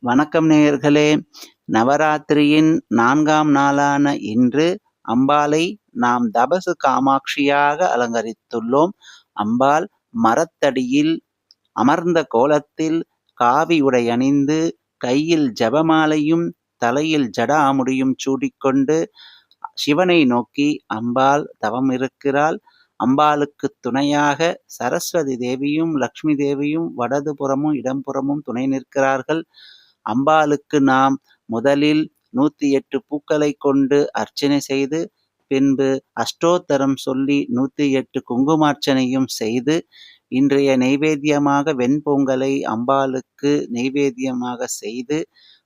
வணக்கம் நேயர்களே! நவராத்திரியின் 4ஆம் நாளான இன்று அம்பாளை நாம் தபசு காமாட்சியாக அலங்கரித்துள்ளோம். அம்பாள் மரத்தடியில் அமர்ந்த கோலத்தில் காவி உடை அணிந்து, கையில் ஜெபமாலையும், தலையில் ஜடாமுடியும் சூடிக்கொண்டு சிவனை நோக்கி அம்பாள் தவம் இருக்கிறாள். அம்பாளுக்குத் துணையாக சரஸ்வதி தேவியும், லக்ஷ்மி தேவியும் வடதுபுறமும் இடம்புறமும் துணை நிற்கிறார்கள். அம்பாளுக்கு நாம் முதலில் 108 பூக்களைக் கொண்டு அர்ச்சனை செய்து, பின்பு அஷ்டோத்தரம் சொல்லி 108 குங்குமார்ச்சனையும் செய்து, இன்றைய நெய்வேத்தியமாக வெண்பொங்கலை அம்பாளுக்கு நெய்வேத்தியமாக செய்து,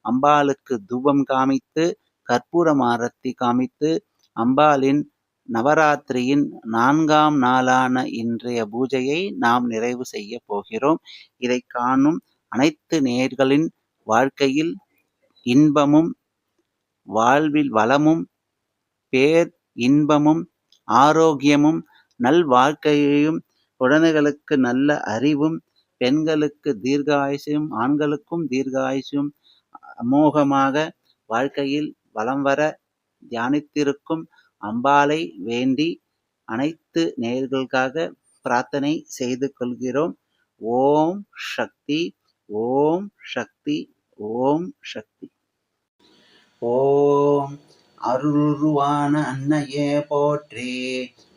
அம்பாளுக்கு தூபம் காமித்து, கற்பூரம் ஆரத்தி காமித்து, அம்பாளின் நவராத்திரியின் 4ஆம் நாளான இன்றைய பூஜையை நாம் நிறைவு செய்யப் போகிறோம். இதைக் காணும் அனைத்து நேயர்களின் வாழ்க்கையில் இன்பமும், வாழ்வில் வளமும், பேர் இன்பமும், ஆரோக்கியமும், நல்வாழ்க்கையையும், குழந்தைகளுக்கு நல்ல அறிவும், பெண்களுக்கு தீர்காயுசும், ஆண்களுக்கும் தீர்காயுசும் அமோகமாக வாழ்க்கையில் வலம் வர தியானித்திருக்கும் அம்பாளை வேண்டி அனைத்து நேயர்களுக்காக பிரார்த்தனை செய்து கொள்கிறோம். ஓம் சக்தி, ஓம் சக்தி, ஓம் சக்தி. ஓம் அருளுருவான அன்னையே போற்றி.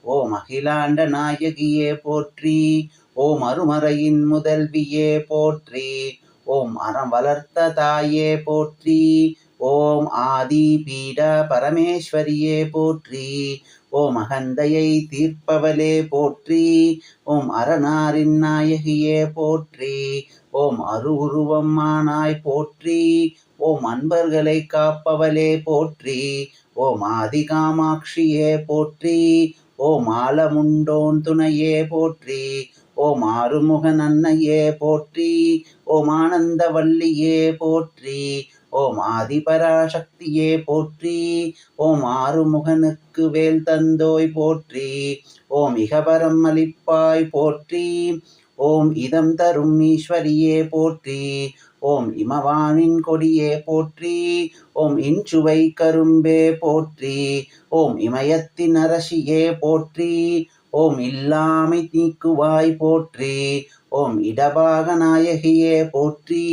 ஓம் அகிலாண்ட நாயகியே போற்றி. ஓம் அருமறையின் முதல்வியே போற்றி. ஓம் அறம் வளர்த்த தாயே போற்றி. ஓம் ஆதி பீட பரமேஸ்வரியே போற்றி. ஓம் அகந்தையை தீர்ப்பவளே போற்றி. ஓம் அரணாரின் நாயகியே போற்றி. ஓம் அருவுருவம் ஆனாய் போற்றி. ஓம் அன்பர்களை காப்பவளே போற்றி. ஓம் ஆதி காமாட்சியே போற்றி. ஓம் ஆலமுண்டோன் துணையே போற்றி. ஓம் ஆறுமுகன் அன்னையே போற்றி. ஓம் ஆனந்தவல்லியே போற்றி. ஓம் ஆதிபராசக்தியே போற்றி. ஓம் ஆறுமுகனுக்கு வேல் தந்தோய் போற்றி. ஓம் இகபரம் அளிப்பாய் போற்றி. ஓம் இதம் தரும் ஈஸ்வரியே போற்றி. ஓம் இமவானின் கொடியே போற்றி. ஓம் இன்சுவை கரும்பே போற்றி. ஓம் இமயத்தின் அரசியே போற்றி. ஓம் இல்லாமை நீக்குவாய் போற்றி. ஓம் இடபாக நாயகியே போற்றி.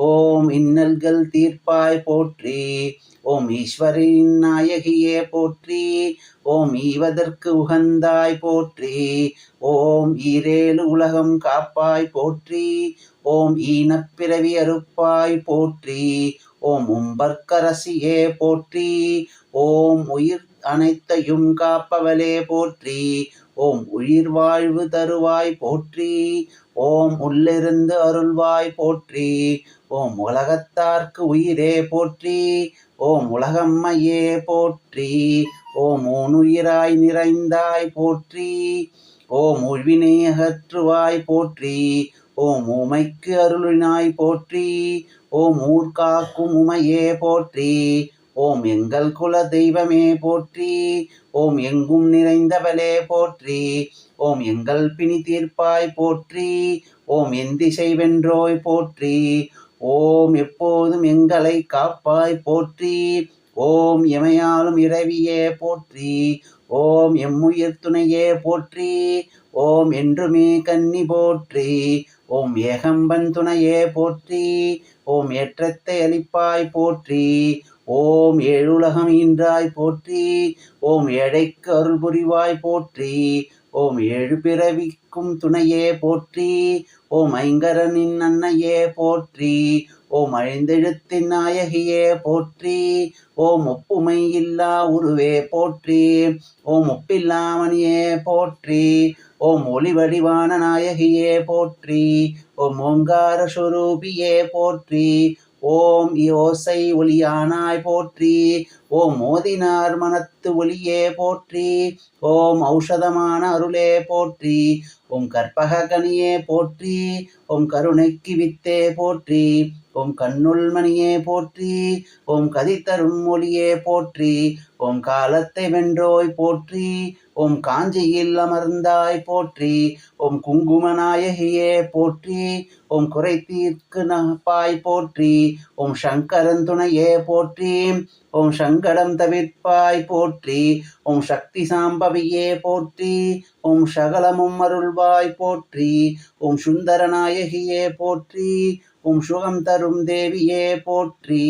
ஓம் இன்னல்கள் தீர்ப்பாய் போற்றி. ஓம் ஈஸ்வரின் நாயகியே போற்றி. ஓம் ஈவதற்கு உகந்தாய் போற்றி. ஓம் ஈரேழு உலகம் காப்பாய் போற்றி. ஓம் ஈனப்பிறவி அறுப்பாய் போற்றி. ஓம் உம்பர்க்கரசியே போற்றி. ஓம் உயிர் அனைத்தையும் காப்பவளே போற்றி. ஓம் உயிர் வாழ்வு தருவாய் போற்றி. ஓம் உள்ளிருந்து அருள்வாய் போற்றி. ஓம் உலகத்தார்க்கு உயிரே போற்றி. ஓம் உலகம்மையே போற்றி. ஓம் ஊனுயிராய் நிறைந்தாய் போற்றி. ஓம் உழ்வினை அகற்றுவாய் போற்றி. ஓம் ஊமைக்கு அருளினாய் போற்றி. ஓம் ஊர்காக்கும் உமையே போற்றி. ஓம் எங்கள் குல தெய்வமே போற்றி. ஓம் எங்கும் நிறைந்தவளே போற்றி. ஓம் எங்கள் பிணி தீர்ப்பாய் போற்றி. ஓம் என் திசை வென்றோய் போற்றி. ஓம் எப்போதும் எங்களை காப்பாய் போற்றி. ஓம் எமையாளும் இரவியே போற்றி. ஓம் எம்முயிர் துணையே போற்றி. ஓம் என்றுமே கன்னி போற்றி. ஓம் ஏகம்பன் துணையே போற்றி. ஓம் ஏற்றத்தை அளிப்பாய் போற்றி. ஓம் ஏழுலகம் ஈன்றாய் போற்றி. ஓம் ஏழைக்கு அருள் புரிவாய் போற்றி. ஓம் ஏழு பிறவிக்கும் துணையே போற்றி. ஓம் ஐங்கரனின் அன்னையே போற்றி. ஓம் அழிந்தெழுத்தின் நாயகியே போற்றி. ஓம் ஒப்புமை இல்லா உருவே போற்றி. ஓம் ஒப்பில்லாமணியே போற்றி. ஓம் ஒளி வடிவான நாயகியே போற்றி. ஓம் ஓங்கார ஸ்வரூபியே போற்றி. ஓம் யோசை ஒளியானாய் போற்றி. ஓம் மோதினார் மனத்து ஒளியே போற்றி. ஓம் ஔஷதமான அருளே போற்றி. ஓம் கற்பக கனியே போற்றி. ஓம் கருணைக்கு வித்தே போற்றி. ஓம் கண்ணுள் மணியே போற்றி, ஓம் கதித்தரும் மொழியே போற்றி, ஓம் காலத்தை வென்றோய் போற்றி, ஓம் காஞ்சியில் அமர்ந்தாய் போற்றி, ஓம் குங்குமநாயகியே போற்றி, ஓம் குறை தீர்க்கு நப்பாய் போற்றி, ஓம் சங்கரன் துணையே போற்றி, ஓம் சங்கடம் தவிர்ப்பாய் போற்றி, ஓம் சக்தி சாம்பவியே போற்றி, ஓம் சகலமும் அருள்வாய் போற்றி, ஓம் சுந்தரநாயகியே போற்றி, ஓம் சுகம் தரும் தேவியே போற்றி,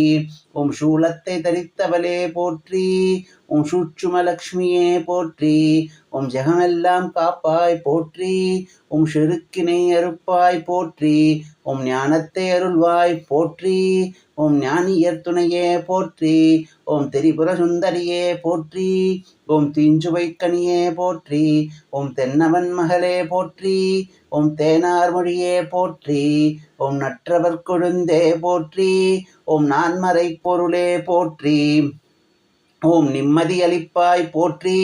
ஓம் சூலத்தை தரித்தவளே போற்றி, ஓம் சூட்சுமலக்ஷ்மியே போற்றி, ஓம் ஜெகமெல்லாம் காப்பாய் போற்றி, ஓம் செருக்கினை அறுப்பாய் போற்றி, ஓம் ஞானத்தை அருள்வாய் போற்றி, ஓம் ஞானியர் துணையே போற்றி, ஓம் திரிபுர சுந்தரியே போற்றி, ஓம் தீஞ்சுவைக்கனியே போற்றி, ஓம் தென்னவன் மகளே போற்றி, ஓம் தேனார் மொழியே போற்றி, ஓம் நற்றவர் கொழுந்தே போற்றி, ஓம் நான்மறை பொருளே போற்றி, ஓம் நிம்மதி அளிப்பாய் போற்றி,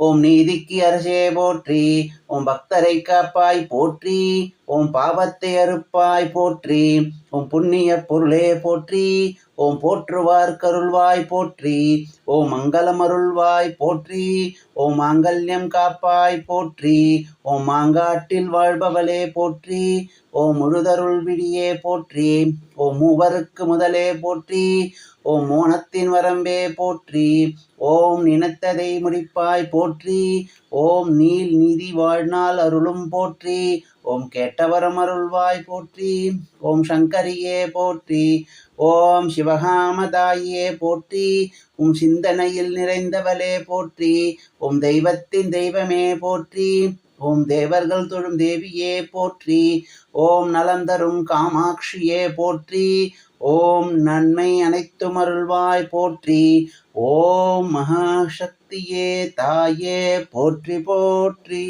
ஓம் நீதிக்கு அரசே போற்றி, ஓம் பக்தரை காப்பாய் போற்றி, ஓம் பாவத்தை அறுப்பாய் போற்றி, ஓம் புண்ணிய பொருளே போற்றி, ஓம் போற்றுவார் கருள்வாய் போற்றி, ஓம் மங்களம் அருள்வாய் போற்றி, ஓம் மாங்கல்யம் காப்பாய் போற்றி, ஓம் மாங்காட்டில் வாழ்பவளே போற்றி, ஓம் முழுதருள் விடியே போற்றி, ஓம் மூவருக்கு முதலே போற்றி, ஓம் மோனத்தின் வரம்பே போற்றி, ஓம் நினைத்ததை முடிப்பாய் போற்றி, ஓம் நீல் நீதி வாழ்நாள் அருளும் போற்றி, ஓம் கேட்டவரம் அருள்வாய் போற்றி, ஓம் சங்கரியே போற்றி, ஓம் சிவகாமதாயே போற்றி, ஓம் சிந்தனையில் நிறைந்தவளே போற்றி, ஓம் தெய்வத்தின் தெய்வமே போற்றி, ஓம் தேவர்கள் தொழும் தேவியே போற்றி, ஓம் நலம் தரும் காமாட்சியே போற்றி, ஓம் நன்மை அனைத்தும் அருள்வாய் போற்றி, ஓம் மகாசக்தியே தாயே போற்றி போற்றி.